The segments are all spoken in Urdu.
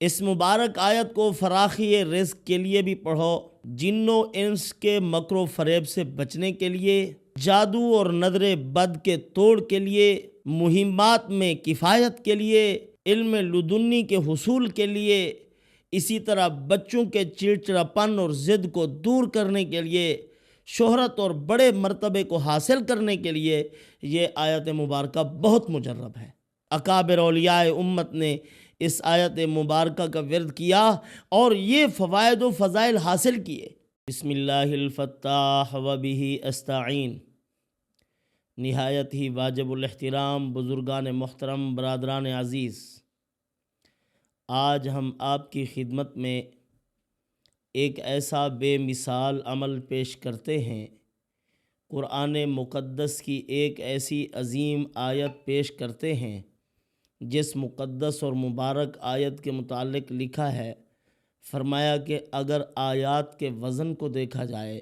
اس مبارک آیت کو فراخی رزق کے لیے بھی پڑھو، جن و انس کے مکر و فریب سے بچنے کے لیے، جادو اور نظر بد کے توڑ کے لیے، مہمات میں کفایت کے لیے، علم لدنی کے حصول کے لیے، اسی طرح بچوں کے چڑچڑاپن اور ضد کو دور کرنے کے لیے، شہرت اور بڑے مرتبے کو حاصل کرنے کے لیے یہ آیت مبارکہ بہت مجرب ہے۔ اکابر اولیاء امت نے اس آیت مبارکہ کا ورد کیا اور یہ فوائد و فضائل حاصل کیے۔ بسم اللہ الفتاح و بہ استعین۔ نہایت ہی واجب الاحترام بزرگان محترم، برادران عزیز، آج ہم آپ کی خدمت میں ایک ایسا بے مثال عمل پیش کرتے ہیں، قرآن مقدس کی ایک ایسی عظیم آیت پیش کرتے ہیں جس مقدس اور مبارک آیت کے متعلق لکھا ہے، فرمایا کہ اگر آیات کے وزن کو دیکھا جائے،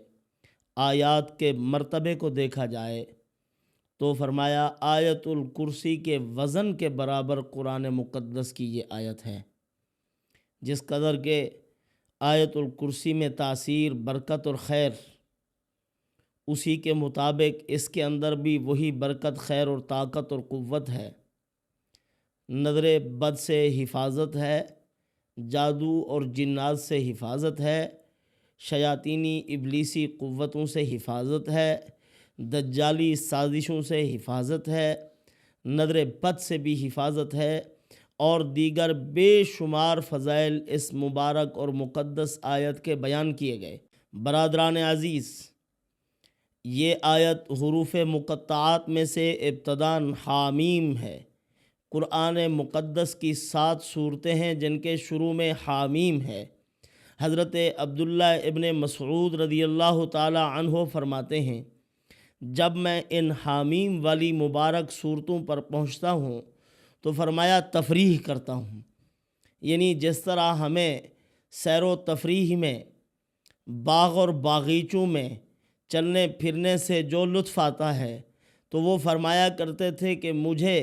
آیات کے مرتبے کو دیکھا جائے تو فرمایا آیت الکرسی کے وزن کے برابر قرآن مقدس کی یہ آیت ہے۔ جس قدر کہ آیت الکرسی میں تاثیر، برکت اور خیر، اسی کے مطابق اس کے اندر بھی وہی برکت، خیر اور طاقت اور قوت ہے۔ نظر بد سے حفاظت ہے، جادو اور جنات سے حفاظت ہے، شیاطینی ابلیسی قوتوں سے حفاظت ہے، دجالی سازشوں سے حفاظت ہے، نظر بد سے بھی حفاظت ہے، اور دیگر بے شمار فضائل اس مبارک اور مقدس آیت کے بیان کیے گئے۔ برادران عزیز، یہ آیت حروف مقطعات میں سے ابتداً حامیم ہے۔ قرآن مقدس کی 7 صورتیں ہیں جن کے شروع میں حامیم ہے۔ حضرت عبداللہ ابن مسعود رضی اللہ تعالی عنہ فرماتے ہیں، جب میں ان حامیم والی مبارک صورتوں پر پہنچتا ہوں تو فرمایا تفریح کرتا ہوں، یعنی جس طرح ہمیں سیر و تفریح میں، باغ اور باغیچوں میں چلنے پھرنے سے جو لطف آتا ہے، تو وہ فرمایا کرتے تھے کہ مجھے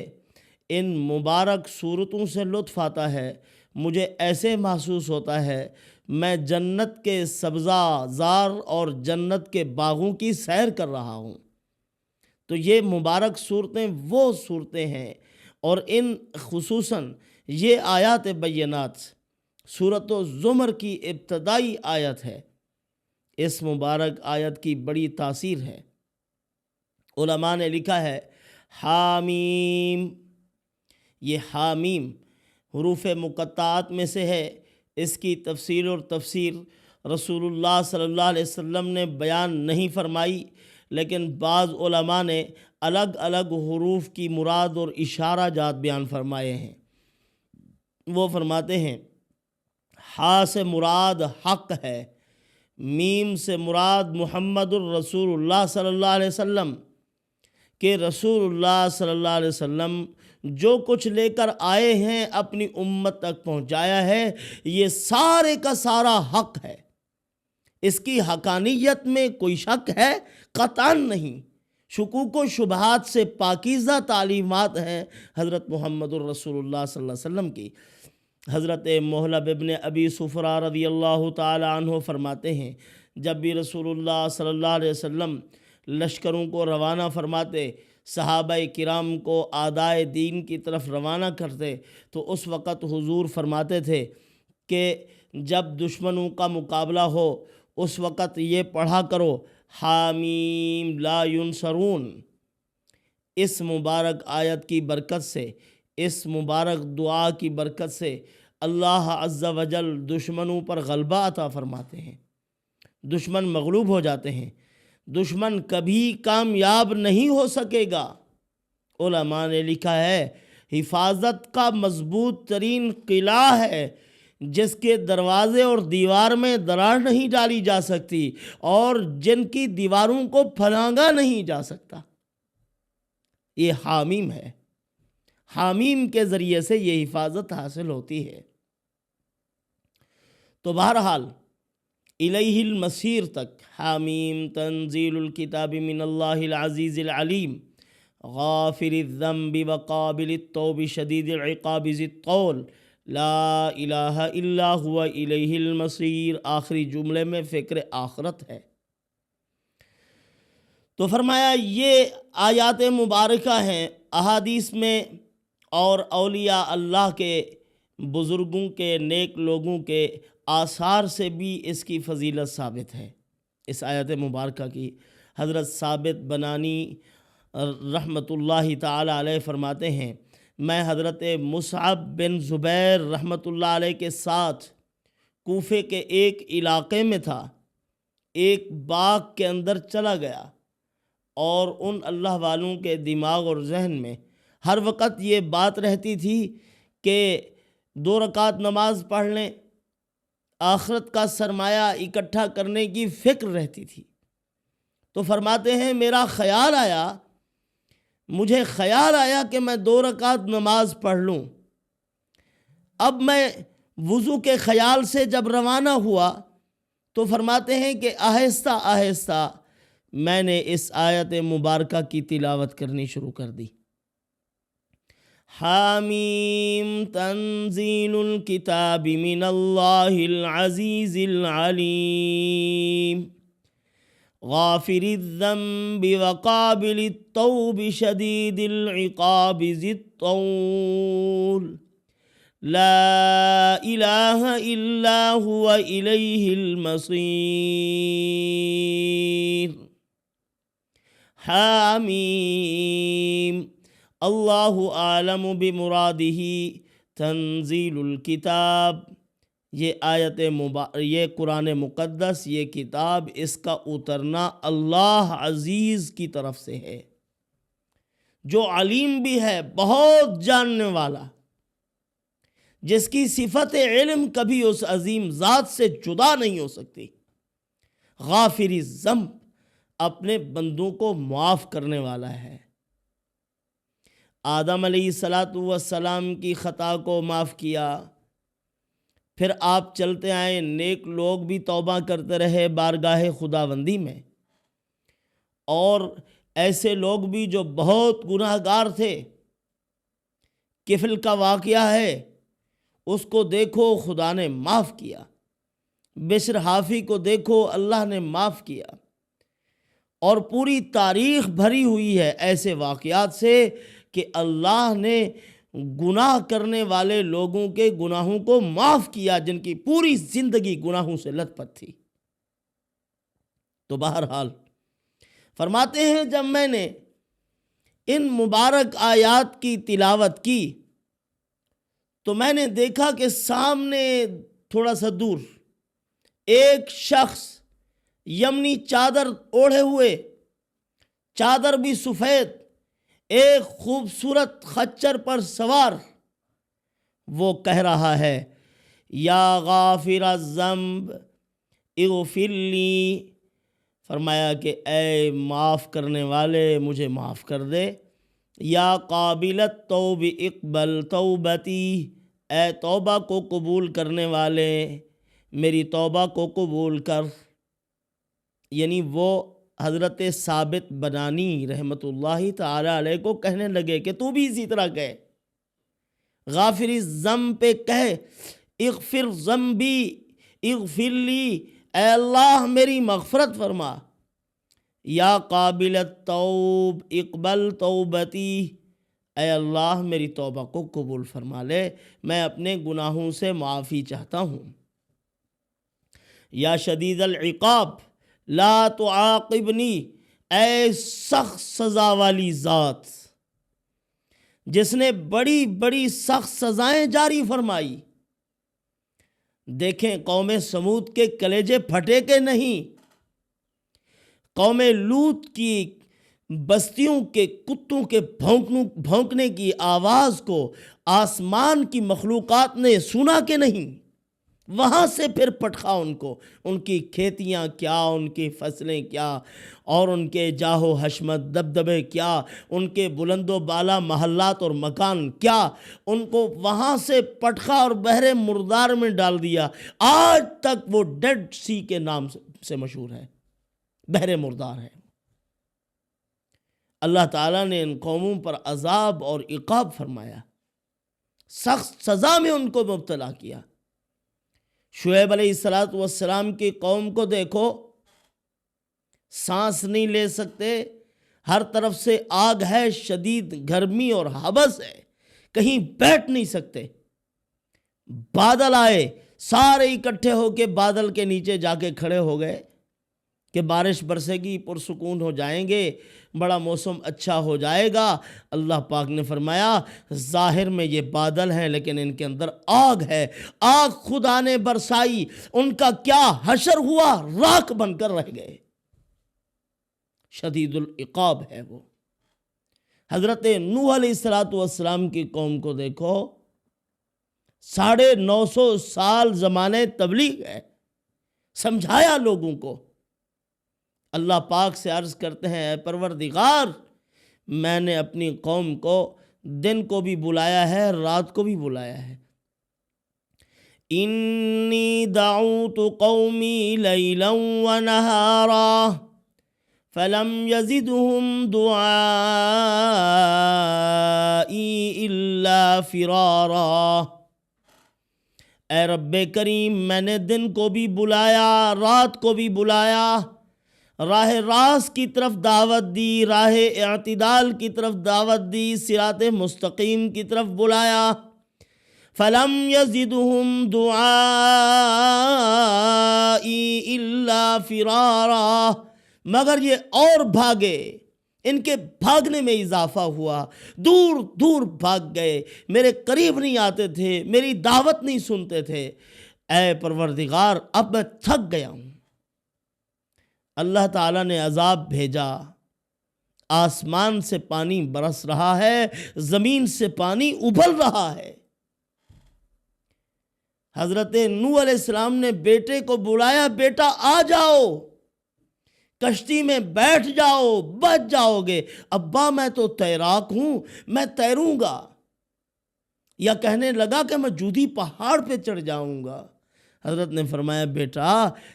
ان مبارک صورتوں سے لطف آتا ہے، مجھے ایسے محسوس ہوتا ہے میں جنت کے سبزہ زار اور جنت کے باغوں کی سیر کر رہا ہوں۔ تو یہ مبارک صورتیں وہ صورتیں ہیں، اور ان خصوصاً یہ آیات بینات سورۃ الزمر کی ابتدائی آیت ہے۔ اس مبارک آیت کی بڑی تاثیر ہے۔ علماء نے لکھا ہے حامیم، یہ حامیم حروف مقطعات میں سے ہے۔ اس کی تفصیل اور تفسیر رسول اللہ صلی اللہ علیہ وسلم نے بیان نہیں فرمائی، لیکن بعض علماء نے الگ الگ حروف کی مراد اور اشارہ جات بیان فرمائے ہیں۔ وہ فرماتے ہیں ہا سے مراد حق ہے، میم سے مراد محمد الرسول اللہ صلی اللہ علیہ وسلم، کہ رسول اللہ صلی اللہ علیہ وسلم جو کچھ لے کر آئے ہیں اپنی امت تک پہنچایا ہے، یہ سارے کا سارا حق ہے۔ اس کی حقانیت میں کوئی شک ہے؟ قطعاً نہیں۔ شکوک و شبہات سے پاکیزہ تعلیمات ہیں حضرت محمد الرسول اللہ صلی اللہ علیہ وسلم کی۔ حضرت محلب ابن ابی صفرہ رضی اللہ تعالی عنہ فرماتے ہیں، جب بھی رسول اللہ صلی اللہ علیہ وسلم لشکروں کو روانہ فرماتے، صحابہ کرام کو اعدائے دین کی طرف روانہ کرتے، تو اس وقت حضور فرماتے تھے کہ جب دشمنوں کا مقابلہ ہو اس وقت یہ پڑھا کرو حامیم لا ینصرون۔ اس مبارک آیت کی برکت سے، اس مبارک دعا کی برکت سے اللہ عز و جل دشمنوں پر غلبہ عطا فرماتے ہیں، دشمن مغلوب ہو جاتے ہیں، دشمن کبھی کامیاب نہیں ہو سکے گا۔ علماء نے لکھا ہے حفاظت کا مضبوط ترین قلعہ ہے جس کے دروازے اور دیوار میں دراڑ نہیں ڈالی جا سکتی اور جن کی دیواروں کو پھلانگا نہیں جا سکتا، یہ حامیم ہے۔ حامیم کے ذریعے سے یہ حفاظت حاصل ہوتی ہے۔ تو بہرحال الیہ المصیر تک، حامیم تنزیل الکتاب من اللہ العزیز العلیم غافر الذنب وقابل التوب شدید العقاب ذی الطول لا الہ الا هو الیہ المصیر، آخری جملے میں فکر آخرت ہے۔ تو فرمایا یہ آیات مبارکہ ہیں، احادیث میں اور اولیاء اللہ کے بزرگوں کے نیک لوگوں کے آثار سے بھی اس کی فضیلت ثابت ہے۔ اس آیت مبارکہ کی حضرت ثابت بنانی رحمۃ اللہ تعالی علیہ فرماتے ہیں، میں حضرت مصعب بن زبیر رحمۃ اللہ علیہ کے ساتھ کوفے کے ایک علاقے میں تھا، ایک باغ کے اندر چلا گیا اور ان اللہ والوں کے دماغ اور ذہن میں ہر وقت یہ بات رہتی تھی کہ 2 رکعت نماز پڑھ لیں، آخرت کا سرمایہ اکٹھا کرنے کی فکر رہتی تھی۔ تو فرماتے ہیں مجھے خیال آیا کہ میں 2 رکعت نماز پڑھ لوں۔ اب میں وضو کے خیال سے جب روانہ ہوا تو فرماتے ہیں کہ آہستہ آہستہ میں نے اس آیت مبارکہ کی تلاوت کرنی شروع کر دی۔ حامیم تنزیل الکتاب من اللہ العزیز العلیم غافر الذنب وقابل التوب شدید العقاب ذی الطول لا الہ الا هو الیہ المصیر۔ حامیم اللہ اعلم بمرادہ تنزیل الکتاب، یہ قرآن مقدس، یہ کتاب، اس کا اترنا اللہ عزیز کی طرف سے ہے، جو علیم بھی ہے، بہت جاننے والا، جس کی صفت علم کبھی اس عظیم ذات سے جدا نہیں ہو سکتی۔ غافر الذنب، اپنے بندوں کو معاف کرنے والا ہے۔ آدم علیہ السلام کی خطا کو معاف کیا، پھر آپ چلتے آئے، نیک لوگ بھی توبہ کرتے رہے بارگاہ خداوندی میں، اور ایسے لوگ بھی جو بہت گناہ گار تھے۔ کفل کا واقعہ ہے، اس کو دیکھو خدا نے معاف کیا، بشر حافی کو دیکھو اللہ نے معاف کیا، اور پوری تاریخ بھری ہوئی ہے ایسے واقعات سے کہ اللہ نے گناہ کرنے والے لوگوں کے گناہوں کو معاف کیا، جن کی پوری زندگی گناہوں سے لت پت تھی۔ تو بہرحال فرماتے ہیں جب میں نے ان مبارک آیات کی تلاوت کی تو میں نے دیکھا کہ سامنے تھوڑا سا دور ایک شخص یمنی چادر اوڑھے ہوئے، چادر بھی سفید، ایک خوبصورت خچر پر سوار، وہ کہہ رہا ہے یا غافر الذنب اغفر لی، فرمایا کہ اے معاف کرنے والے مجھے معاف کر دے، یا قابل التوب اقبل توبتی، اے توبہ کو قبول کرنے والے میری توبہ کو قبول کر۔ یعنی وہ حضرت ثابت بنانی رحمۃ اللہ تعالی علیہ کو کہنے لگے کہ تو بھی اسی طرح کہے، غافر الذنب پہ کہے، اغفر ذنبی اغفر لی، اے اللہ میری مغفرت فرما، یا قابل التوب اقبل توبتی، اے اللہ میری توبہ کو قبول فرما لے، میں اپنے گناہوں سے معافی چاہتا ہوں۔ یا شدید العقاب لا تعاقبنی، اے سخت سزا والی ذات جس نے بڑی بڑی سخت سزائیں جاری فرمائی۔ دیکھیں قوم سمود کے کلیجے پھٹے کہ نہیں، قوم لوط کی بستیوں کے کتوں کے بھونکنے کی آواز کو آسمان کی مخلوقات نے سنا کہ نہیں، وہاں سے پھر پٹخا ان کو، ان کی کھیتیاں کیا، ان کی فصلیں کیا، اور ان کے جاہ و حشمت دبدبے کیا، ان کے بلند و بالا محلات اور مکان کیا، ان کو وہاں سے پٹخا اور بحر مردار میں ڈال دیا۔ آج تک وہ ڈیڈ سی کے نام سے مشہور ہے، بحر مردار ہے۔ اللہ تعالیٰ نے ان قوموں پر عذاب اور عقاب فرمایا۔ سخت سزا میں ان کو مبتلا کیا۔ شعیب علیہ السلام کی قوم کو دیکھو، سانس نہیں لے سکتے، ہر طرف سے آگ ہے، شدید گرمی اور حبس ہے، کہیں بیٹھ نہیں سکتے۔ بادل آئے، سارے اکٹھے ہو کے بادل کے نیچے جا کے کھڑے ہو گئے کہ بارش برسے گی، پرسکون ہو جائیں گے، بڑا موسم اچھا ہو جائے گا۔ اللہ پاک نے فرمایا ظاہر میں یہ بادل ہیں لیکن ان کے اندر آگ ہے، آگ خدا نے برسائی، ان کا کیا حشر ہوا، راکھ بن کر رہ گئے۔ شدید العقاب ہے وہ۔ حضرت نوح علیہ السلام کی قوم کو دیکھو، 950 سال زمانے تبلیغ ہے، سمجھایا لوگوں کو۔ اللہ پاک سے عرض کرتے ہیں اے پروردگار، میں نے اپنی قوم کو دن کو بھی بلایا ہے، رات کو بھی بلایا ہے۔ انی دعوت قومی لیلا ونہارا فلم یزدہم دعائی الا فرارا۔ اے رب کریم، میں نے دن کو بھی بلایا، رات کو بھی بلایا، راہ راست کی طرف دعوت دی، راہ اعتدال کی طرف دعوت دی، صراط مستقیم کی طرف بلایا۔ فلم یزدہم دعائی الا فرارا، مگر یہ اور بھاگے، ان کے بھاگنے میں اضافہ ہوا، دور دور بھاگ گئے، میرے قریب نہیں آتے تھے، میری دعوت نہیں سنتے تھے۔ اے پروردگار، اب میں تھک گیا ہوں۔ اللہ تعالیٰ نے عذاب بھیجا، آسمان سے پانی برس رہا ہے، زمین سے پانی ابل رہا ہے۔ حضرت نوح علیہ السلام نے بیٹے کو بلایا، بیٹا آ جاؤ، کشتی میں بیٹھ جاؤ، بچ جاؤ گے۔ ابا میں تو تیراک ہوں، میں تیروں گا۔ یا کہنے لگا کہ میں جودھی پہاڑ پہ چڑھ جاؤں گا۔ حضرت نے فرمایا بیٹا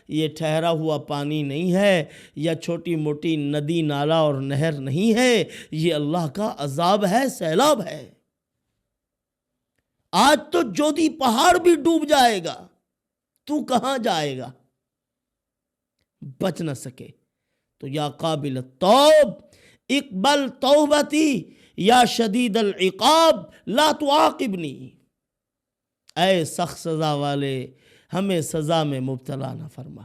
یہ ٹھہرا ہوا پانی نہیں ہے، یا چھوٹی موٹی ندی نالا اور نہر نہیں ہے، یہ اللہ کا عذاب ہے، سیلاب ہے۔ آج تو جودھی پہاڑ بھی ڈوب جائے گا، تو کہاں جائے گا؟ بچ نہ سکے۔ تو یا قابل التوب اقبل توبتی، یا شدید العقاب لا تعاقبنی، اے سخت سزا والے ہمیں سزا میں مبتلا نہ فرما۔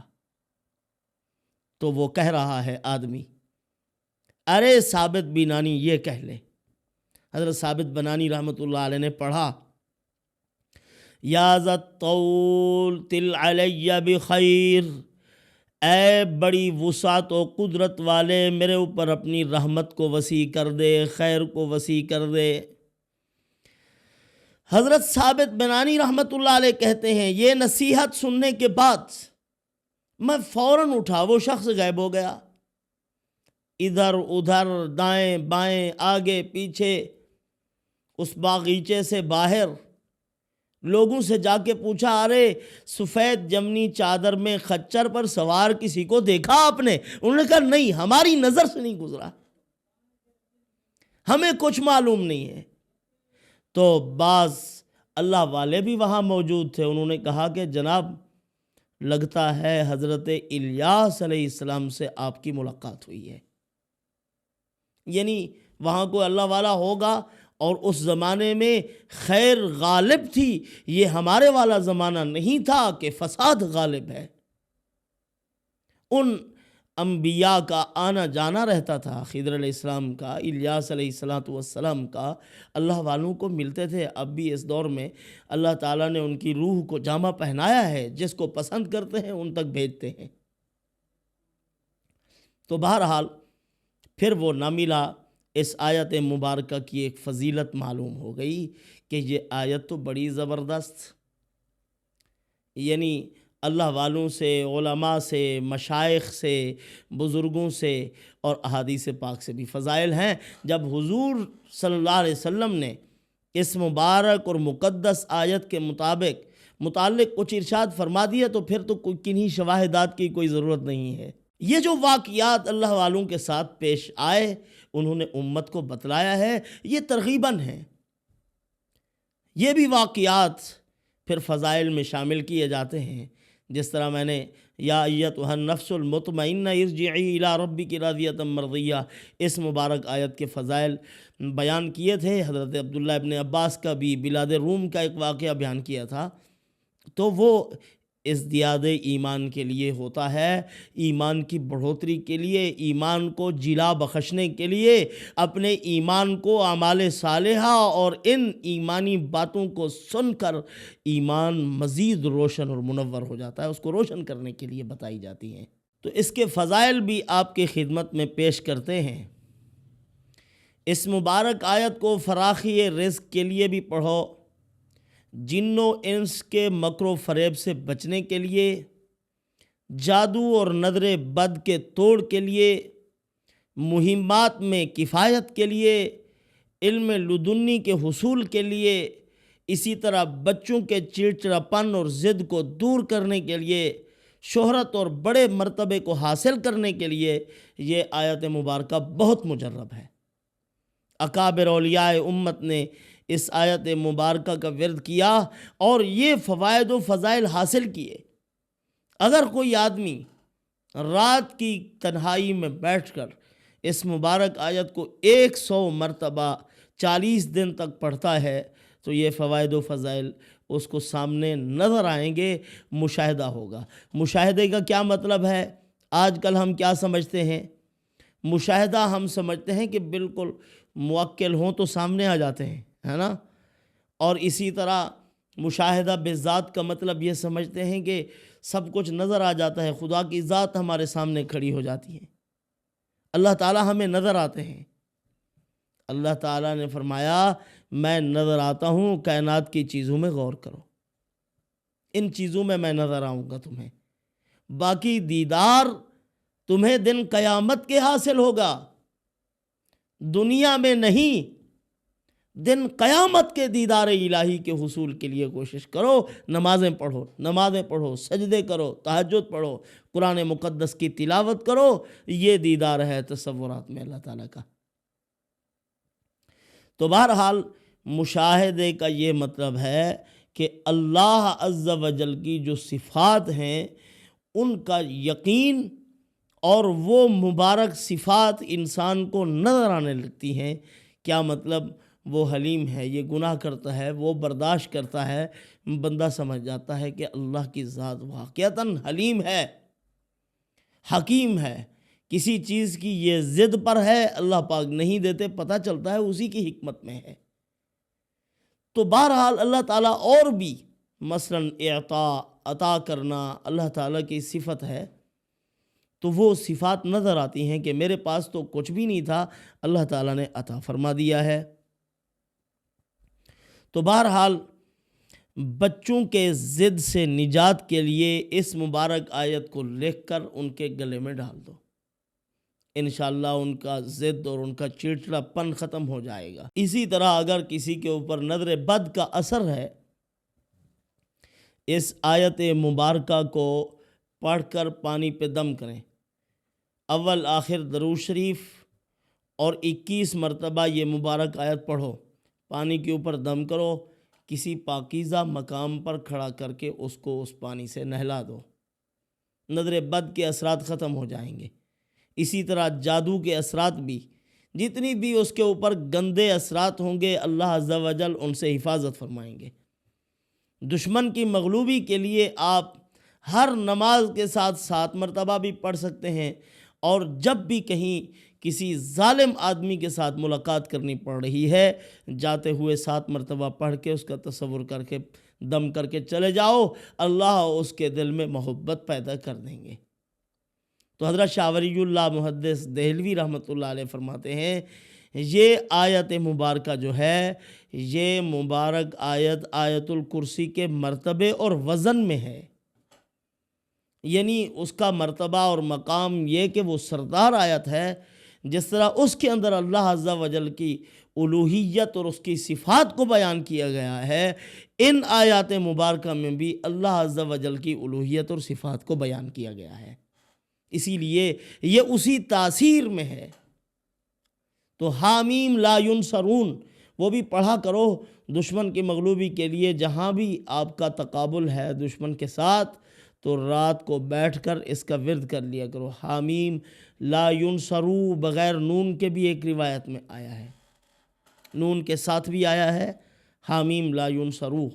تو وہ کہہ رہا ہے آدمی، ارے ثابت بنانی یہ کہہ لے۔ حضرت ثابت بنانی رحمۃ اللہ علیہ نے پڑھا، یا ذا الطول تل علی بخیر، اے بڑی وسعت و قدرت والے میرے اوپر اپنی رحمت کو وسیع کر دے، خیر کو وسیع کر دے۔ حضرت ثابت بنانی رحمۃ اللہ علیہ کہتے ہیں یہ نصیحت سننے کے بعد میں فوراً اٹھا، وہ شخص غائب ہو گیا۔ ادھر ادھر، دائیں بائیں، آگے پیچھے، اس باغیچے سے باہر لوگوں سے جا کے پوچھا، ارے سفید جمنی چادر میں خچر پر سوار کسی کو دیکھا آپ نے؟ انہوں نے کہا نہیں، ہماری نظر سے نہیں گزرا، ہمیں کچھ معلوم نہیں ہے۔ تو بعض اللہ والے بھی وہاں موجود تھے، انہوں نے کہا کہ جناب لگتا ہے حضرت الیاس علیہ السلام سے آپ کی ملاقات ہوئی ہے۔ یعنی وہاں کوئی اللہ والا ہوگا، اور اس زمانے میں خیر غالب تھی، یہ ہمارے والا زمانہ نہیں تھا کہ فساد غالب ہے۔ ان انبیاء کا آنا جانا رہتا تھا، خضر علیہ السلام کا، الیاس علیہ السلام کا، اللہ والوں کو ملتے تھے۔ اب بھی اس دور میں اللہ تعالیٰ نے ان کی روح کو جامہ پہنایا ہے، جس کو پسند کرتے ہیں ان تک بھیجتے ہیں۔ تو بہرحال پھر وہ نہ ملا۔ اس آیت مبارکہ کی ایک فضیلت معلوم ہو گئی کہ یہ آیت تو بڑی زبردست، یعنی اللہ والوں سے، علماء سے، مشائخ سے، بزرگوں سے اور احادیث پاک سے بھی فضائل ہیں۔ جب حضور صلی اللہ علیہ وسلم نے اس مبارک اور مقدس آیت کے متعلق کچھ ارشاد فرما دیا تو پھر تو کنہی شواہدات کی کوئی ضرورت نہیں ہے۔ یہ جو واقعات اللہ والوں کے ساتھ پیش آئے، انہوں نے امت کو بتلایا ہے، یہ ترغیباً ہے، یہ بھی واقعات پھر فضائل میں شامل کیے جاتے ہیں، جس طرح میں نے یا ایتھا النفس المطمئنہ ارجعی الی ربک راضیۃ مرضیہ اس مبارک آیت کے فضائل بیان کیے تھے۔ حضرت عبداللہ ابن عباس کا بھی بلاد روم کا ایک واقعہ بیان کیا تھا، تو وہ ازدیاد ایمان کے لیے ہوتا ہے، ایمان کی بڑھوتری کے لیے، ایمان کو جلا بخشنے کے لیے، اپنے ایمان کو اعمال صالحہ اور ان ایمانی باتوں کو سن کر ایمان مزید روشن اور منور ہو جاتا ہے، اس کو روشن کرنے کے لیے بتائی جاتی ہیں۔ تو اس کے فضائل بھی آپ کی خدمت میں پیش کرتے ہیں۔ اس مبارک آیت کو فراخی رزق کے لیے بھی پڑھو، جن و انس کے مکر و فریب سے بچنے کے لیے، جادو اور نظر بد کے توڑ کے لیے، مہمات میں کفایت کے لیے، علم لدنی کے حصول کے لیے، اسی طرح بچوں کے چڑچڑاپن اور ضد کو دور کرنے کے لیے، شہرت اور بڑے مرتبے کو حاصل کرنے کے لیے یہ آیت مبارکہ بہت مجرب ہے۔ اکابر اولیاء امت نے اس آیت مبارکہ کا ورد کیا اور یہ فوائد و فضائل حاصل کیے۔ اگر کوئی آدمی رات کی تنہائی میں بیٹھ کر اس مبارک آیت کو 100 مرتبہ 40 دن تک پڑھتا ہے تو یہ فوائد و فضائل اس کو سامنے نظر آئیں گے، مشاہدہ ہوگا۔ مشاہدے کا کیا مطلب ہے؟ آج کل ہم کیا سمجھتے ہیں؟ مشاہدہ ہم سمجھتے ہیں کہ بالکل موکل ہوں تو سامنے آ جاتے ہیں، ہے نا؟ اور اسی طرح مشاہدہ بذات کا مطلب یہ سمجھتے ہیں کہ سب کچھ نظر آ جاتا ہے، خدا کی ذات ہمارے سامنے کھڑی ہو جاتی ہے، اللہ تعالیٰ ہمیں نظر آتے ہیں۔ اللہ تعالیٰ نے فرمایا میں نظر آتا ہوں، کائنات کی چیزوں میں غور کرو، ان چیزوں میں نظر آؤں گا تمہیں، باقی دیدار تمہیں دن قیامت کے حاصل ہوگا، دنیا میں نہیں۔ دن قیامت کے دیدار الہی کے حصول کے لیے کوشش کرو، نمازیں پڑھو، سجدے کرو، تہجد پڑھو، قرآن مقدس کی تلاوت کرو، یہ دیدار ہے تصورات میں اللہ تعالیٰ کا۔ تو بہرحال مشاہدے کا یہ مطلب ہے کہ اللہ عز و جل کی جو صفات ہیں ان کا یقین، اور وہ مبارک صفات انسان کو نظر آنے لگتی ہیں۔ کیا مطلب؟ وہ حلیم ہے، یہ گناہ کرتا ہے، وہ برداشت کرتا ہے، بندہ سمجھ جاتا ہے کہ اللہ کی ذات واقعتاً حلیم ہے، حکیم ہے۔ کسی چیز کی یہ ضد پر ہے، اللہ پاک نہیں دیتے، پتہ چلتا ہے اسی کی حکمت میں ہے۔ تو بہرحال اللہ تعالیٰ اور بھی مثلاً عطا کرنا اللہ تعالیٰ کی صفت ہے، تو وہ صفات نظر آتی ہیں کہ میرے پاس تو کچھ بھی نہیں تھا، اللہ تعالیٰ نے عطا فرما دیا ہے۔ تو بہرحال بچوں کے ضد سے نجات کے لیے اس مبارک آیت کو لکھ کر ان کے گلے میں ڈال دو، انشاءاللہ ان کا ضد اور ان کا چڑچڑا پن ختم ہو جائے گا۔ اسی طرح اگر کسی کے اوپر نظر بد کا اثر ہے، اس آیت مبارکہ کو پڑھ کر پانی پہ دم کریں، اول آخر درود شریف اور 21 مرتبہ یہ مبارک آیت پڑھو، پانی کے اوپر دم کرو، کسی پاکیزہ مقام پر کھڑا کر کے اس کو اس پانی سے نہلا دو، نظر بد کے اثرات ختم ہو جائیں گے۔ اسی طرح جادو کے اثرات بھی، جتنی بھی اس کے اوپر گندے اثرات ہوں گے، اللہ عز و جل ان سے حفاظت فرمائیں گے۔ دشمن کی مغلوبی کے لیے آپ ہر نماز کے ساتھ 7 مرتبہ بھی پڑھ سکتے ہیں، اور جب بھی کہیں کسی ظالم آدمی کے ساتھ ملاقات کرنی پڑ رہی ہے، جاتے ہوئے 7 مرتبہ پڑھ کے اس کا تصور کر کے دم کر کے چلے جاؤ، اللہ اس کے دل میں محبت پیدا کر دیں گے۔ تو حضرت شاہ ولی اللہ محدث دہلوی رحمۃ اللہ علیہ فرماتے ہیں یہ آیت مبارکہ جو ہے، یہ مبارک آیت آیت الکرسی کے مرتبے اور وزن میں ہے، یعنی اس کا مرتبہ اور مقام یہ کہ وہ سردار آیت ہے۔ جس طرح اس کے اندر اللہ عز و جل کی الوہیت اور اس کی صفات کو بیان کیا گیا ہے، ان آیات مبارکہ میں بھی اللہ عز و جل کی الوہیت اور صفات کو بیان کیا گیا ہے، اسی لیے یہ اسی تاثیر میں ہے۔ تو حامیم لا ینصرون وہ بھی پڑھا کرو دشمن کی مغلوبی کے لیے۔ جہاں بھی آپ کا تقابل ہے دشمن کے ساتھ تو رات کو بیٹھ کر اس کا ورد کر لیا کرو۔ حامیم لا ینصرو بغیر نون کے بھی ایک روایت میں آیا ہے، نون کے ساتھ بھی آیا ہے حامیم لا ینصرو،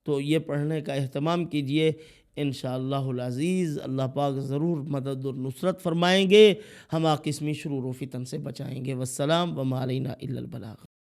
تو یہ پڑھنے کا اہتمام کیجئے۔ انشاءاللہ العزیز اللہ پاک ضرور مدد اور نصرت فرمائیں گے، ہم قسمی شرور و فتن سے بچائیں گے۔ والسلام وما علینا الا البلاغ۔